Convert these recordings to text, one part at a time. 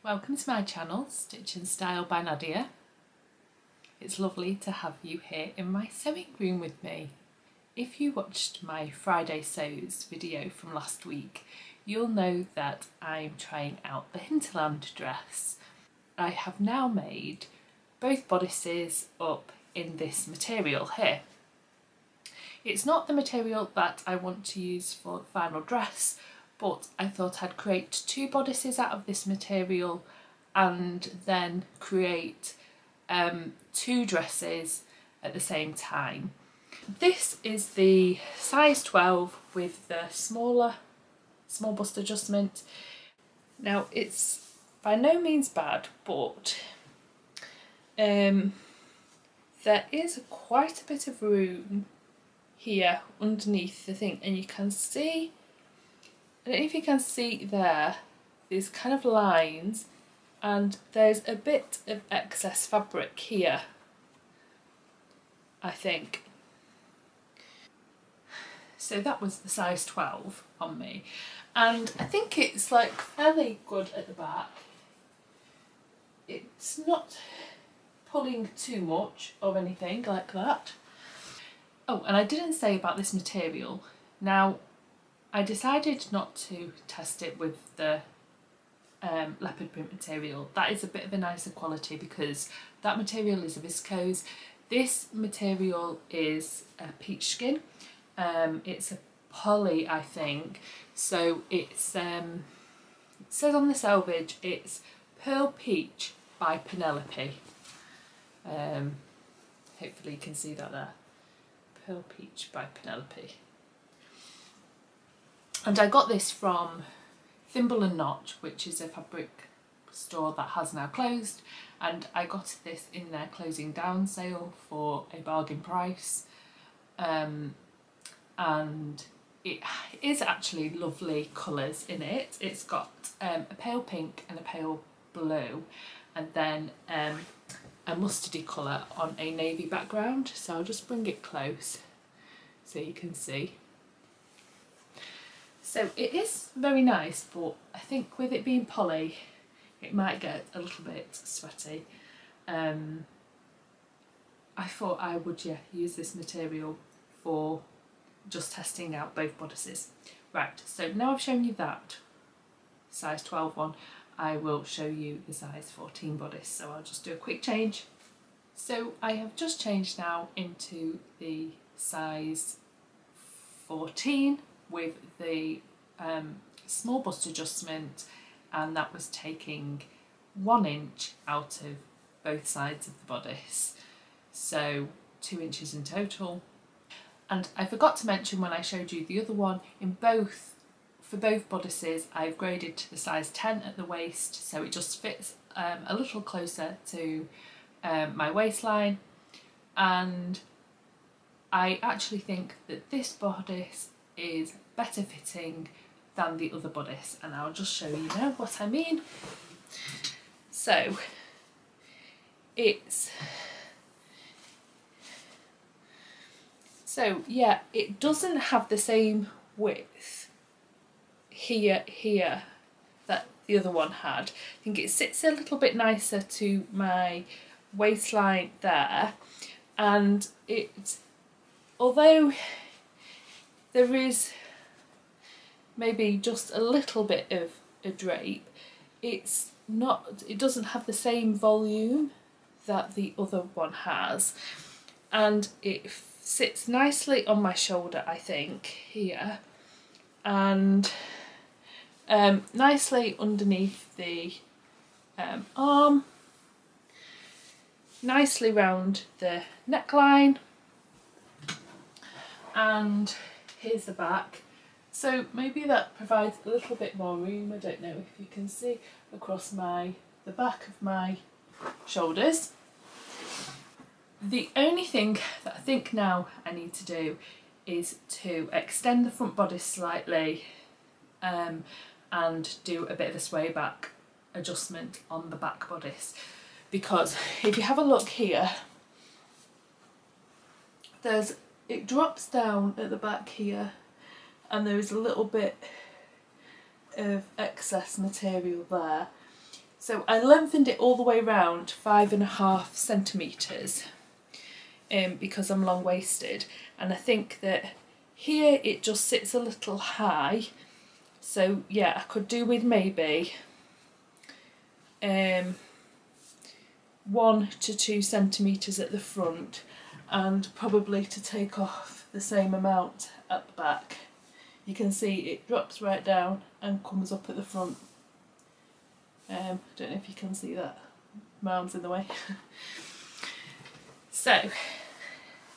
Welcome to my channel, Stitch and Style by Nadia. It's lovely to have you here in my sewing room with me. If you watched my Friday Sews video from last week, you'll know that I'm trying out the Hinterland dress. I have now made both bodices up in this material here. It's not the material that I want to use for the final dress, but I thought I'd create two bodices out of this material and then create two dresses at the same time. This is the size 12 with the small bust adjustment. Now it's by no means bad, but there is quite a bit of room here underneath the thing, and you can see, I don't know if you can see there, these kind of lines, and there's a bit of excess fabric here, I think. So that was the size 12 on me, and I think it's like fairly good at the back. It's not pulling too much or anything like that. Oh, and I didn't say about this material. Now, I decided not to test it with the leopard print material. That is a bit of a nicer quality because that material is a viscose. This material is a peach skin. It's a poly, I think. So it's it says on the selvage it's Pearl Peach by Penelope. Hopefully you can see that there. Pearl Peach by Penelope. And I got this from Thimble and Notch, which is a fabric store that has now closed, and I got this in their closing down sale for a bargain price, and it is actually lovely colours in it. It's got a pale pink and a pale blue, and then a mustardy colour on a navy background. So I'll just bring it close so you can see. So it is very nice, but I think with it being poly, it might get a little bit sweaty. I thought I would use this material for just testing out both bodices. Right, so now I've shown you that size 12 one, I will show you the size 14 bodice. So I'll just do a quick change. So I have just changed now into the size 14 with the small bust adjustment, and that was taking 1 inch out of both sides of the bodice, so 2 inches in total. And I forgot to mention when I showed you the other one, for both bodices I've graded to the size 10 at the waist, so it just fits a little closer to my waistline, and I actually think that this bodice is better fitting than the other bodice, and I'll just show you now what I mean. So yeah, it doesn't have the same width here that the other one had. I think it sits a little bit nicer to my waistline there, and although there is maybe just a little bit of a drape, it doesn't have the same volume that the other one has, and it sits nicely on my shoulder, I think, here, and nicely underneath the arm, nicely round the neckline, and here's the back. So maybe that provides a little bit more room. I don't know if you can see across the back of my shoulders. The only thing that I think now I need to do is to extend the front bodice slightly and do a bit of a sway back adjustment on the back bodice, because if you have a look here, it drops down at the back here, and there is a little bit of excess material there. So I lengthened it all the way round 5.5 centimetres because I'm long waisted, and I think that here it just sits a little high, so yeah, I could do with maybe 1 to 2 centimetres at the front, and probably to take off the same amount at the back. You can see it drops right down and comes up at the front. I don't know if you can see that, my arm's in the way. So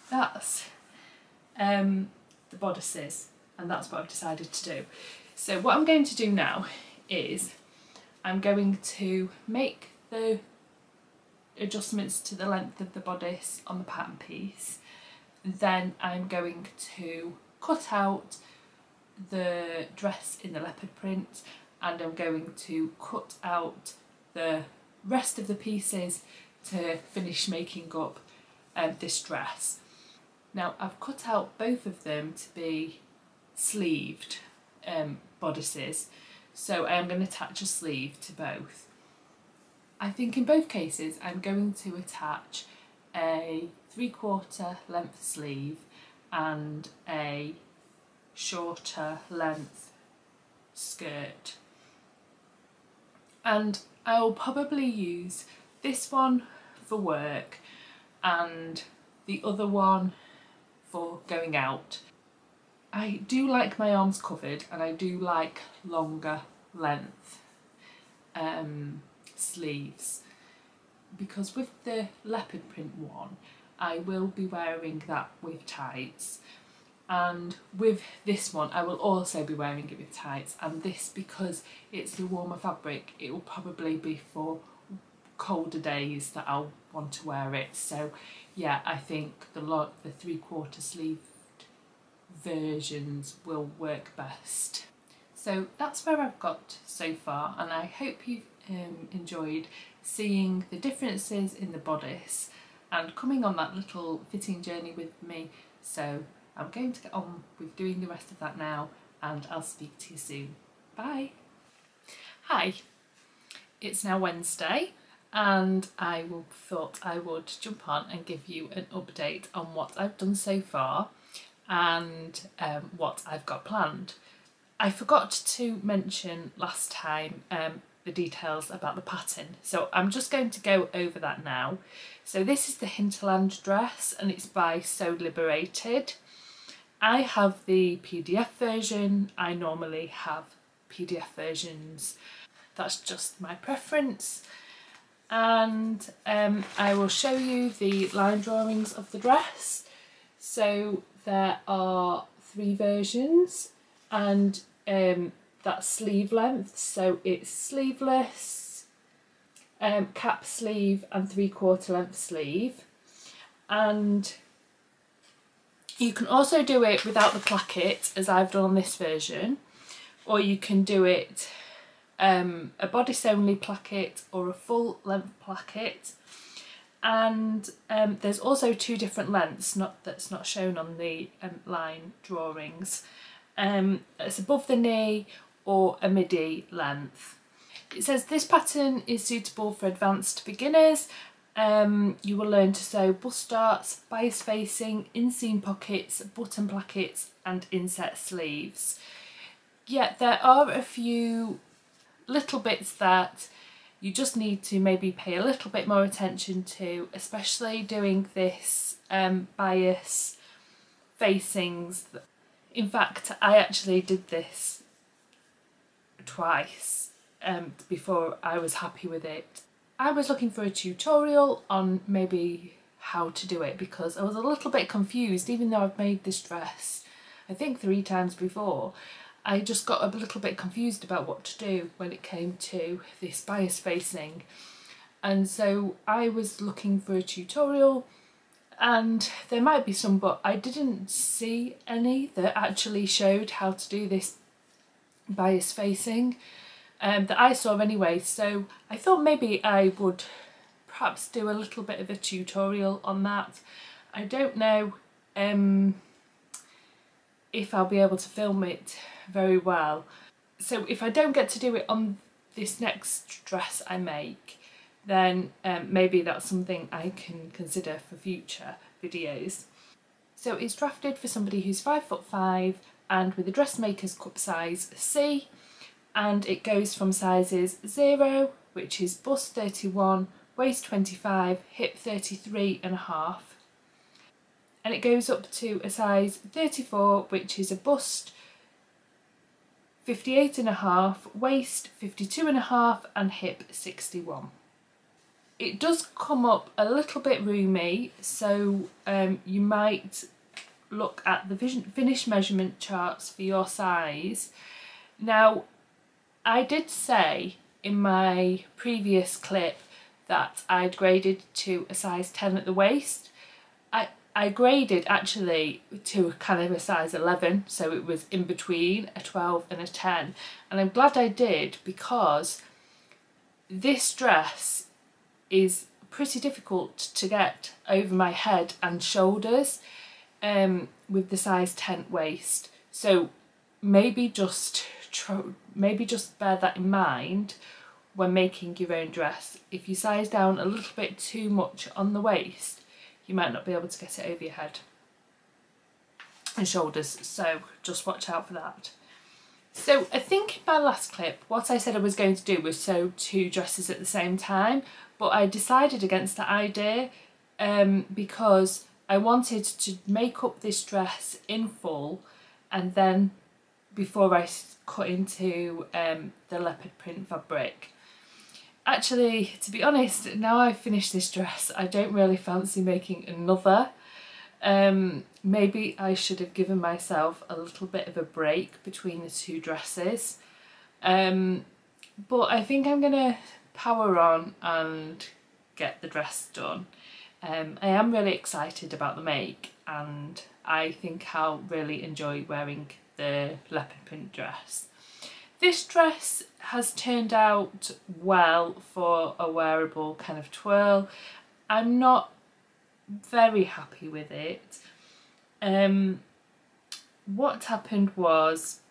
that's the bodices, and that's what I've decided to do. So what I'm going to do now is I'm going to make the adjustments to the length of the bodice on the pattern piece. Then I'm going to cut out the dress in the leopard print, and I'm going to cut out the rest of the pieces to finish making up this dress. Now I've cut out both of them to be sleeved bodices, so I am going to attach a sleeve to both. I think in both cases I'm going to attach a 3/4 length sleeve and a shorter length skirt, and I will probably use this one for work and the other one for going out. I do like my arms covered, and I do like longer length sleeves, because with the leopard print one I will be wearing that with tights, and with this one I will also be wearing it with tights, and this, because it's the warmer fabric, it will probably be for colder days that I'll want to wear it. So yeah, I think the 3/4 sleeved versions will work best. So that's where I've got so far, and I hope you've enjoyed seeing the differences in the bodice and coming on that little fitting journey with me. So I'm going to get on with doing the rest of that now, and I'll speak to you soon. Bye! Hi, it's now Wednesday, and I thought I would jump on and give you an update on what I've done so far and what I've got planned. I forgot to mention last time the details about the pattern, so I'm just going to go over that now. So this is the Hinterland dress, and it's by Sew Liberated. I have the PDF version. I normally have PDF versions. That's just my preference. And I will show you the line drawings of the dress. So there are 3 versions, and that's sleeve length, so it's sleeveless, cap sleeve and 3/4 length sleeve. And you can also do it without the placket, as I've done on this version, or you can do it a bodice only placket or a full length placket. And there's also 2 different lengths that's not shown on the line drawings. It's above the knee or a midi length. It says this pattern is suitable for advanced beginners. You will learn to sew bust darts, bias facing, inseam pockets, button plackets and inset sleeves. Yet there are a few little bits that you just need to maybe pay a little bit more attention to, especially doing this bias facings. In fact, I actually did this twice before I was happy with it. I was looking for a tutorial on maybe how to do it, because I was a little bit confused. Even though I've made this dress I think 3 times before, I just got a little bit confused about what to do when it came to this bias facing. And so I was looking for a tutorial, and there might be some, but I didn't see any that actually showed how to do this bias facing that I saw anyway. So I thought maybe I would perhaps do a little bit of a tutorial on that. I don't know if I'll be able to film it very well. So if I don't get to do it on this next dress I make, then maybe that's something I can consider for future videos. So it's drafted for somebody who's 5'5" and with a dressmaker's cup size C, and it goes from sizes 0, which is bust 31, waist 25, hip 33.5, and it goes up to a size 34, which is a bust 58.5, waist 52.5 and hip 61. It does come up a little bit roomy, so you might look at the finished measurement charts for your size. Now, I did say in my previous clip that I'd graded to a size 10 at the waist. I graded actually to kind of a size 11, so it was in between a 12 and a 10, and I'm glad I did, because this dress is pretty difficult to get over my head and shoulders with the size 10 waist. So maybe just bear that in mind when making your own dress. If you size down a little bit too much on the waist, you might not be able to get it over your head and shoulders, so just watch out for that. So I think in my last clip what I said I was going to do was sew 2 dresses at the same time, but I decided against that idea because I wanted to make up this dress in full, and then before I cut into the leopard print fabric. Actually, to be honest, now I've finished this dress, I don't really fancy making another. Maybe I should have given myself a little bit of a break between the 2 dresses. But I think I'm gonna power on and get the dress done. I am really excited about the make, and I think I'll really enjoy wearing the leopard print dress. This dress has turned out well for a wearable kind of twirl. I'm not very happy with it. What happened was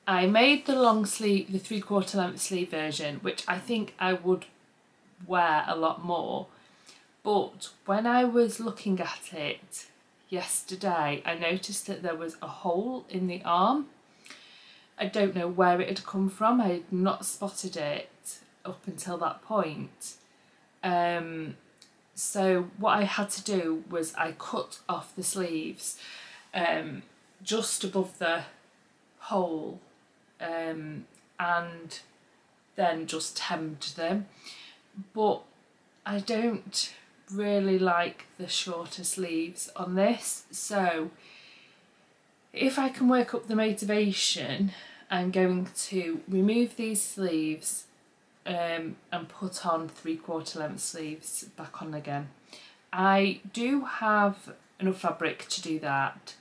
I made the long sleeve, the 3/4 length sleeve version, which I think I would wear a lot more. But when I was looking at it yesterday, I noticed that there was a hole in the arm. I don't know where it had come from. I had not spotted it up until that point. So what I had to do was I cut off the sleeves just above the hole, and then just hemmed them. But I don't really like the shorter sleeves on this, so if I can work up the motivation, I'm going to remove these sleeves and put on 3/4 length sleeves back on again. I do have enough fabric to do that.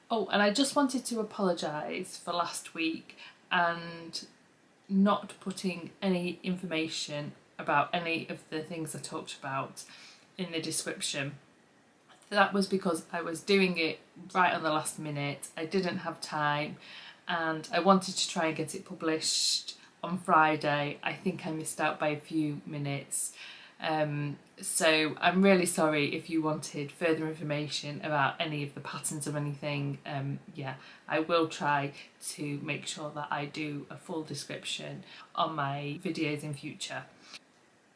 Oh, and I just wanted to apologise for last week and not putting any information about any of the things I talked about in the description. That was because I was doing it right on the last minute. I didn't have time, and I wanted to try and get it published on Friday. I think I missed out by a few minutes. So I'm really sorry if you wanted further information about any of the patterns or anything. Yeah, I will try to make sure that I do a full description on my videos in future.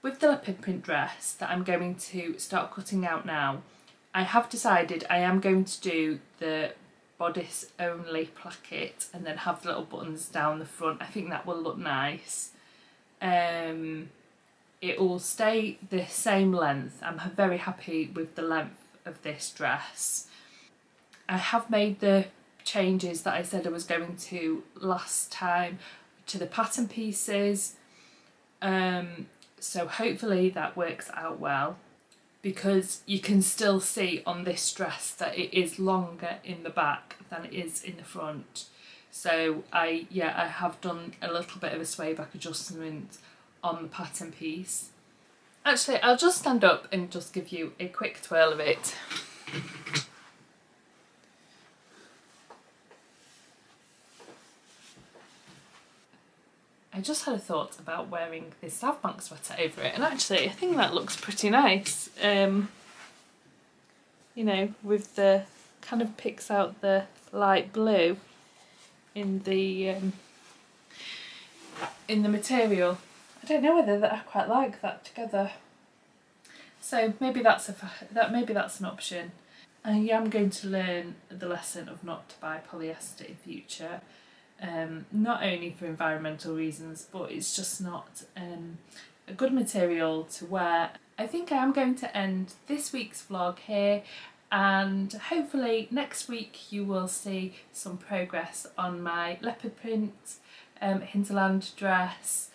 With the leopard print dress that I'm going to start cutting out now, I have decided I am going to do the bodice only placket and then have the little buttons down the front. I think that will look nice. It will stay the same length. I'm very happy with the length of this dress. I have made the changes that I said I was going to last time to the pattern pieces. So hopefully that works out well, because you can still see on this dress that it is longer in the back than it is in the front. So I have done a little bit of a sway back adjustment on the pattern piece. Actually, I'll just stand up and just give you a quick twirl of it. I I just had a thought about wearing this South Bank sweater over it, and actually I think that looks pretty nice. You know, with the kind of picks out the light blue in the material. I don't know whether I quite like that together. So maybe that's an option. I am going to learn the lesson of not to buy polyester in future, not only for environmental reasons, but it's just not a good material to wear. I think I am going to end this week's vlog here, and hopefully next week you will see some progress on my leopard print Hinterland dress.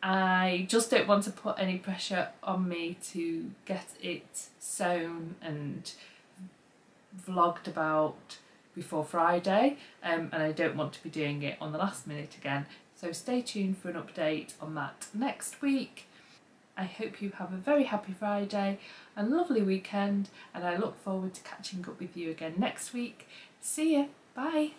I just don't want to put any pressure on me to get it sewn and vlogged about before Friday, and I don't want to be doing it on the last minute again, so stay tuned for an update on that next week. I hope you have a very happy Friday and lovely weekend, and I look forward to catching up with you again next week. See ya, bye.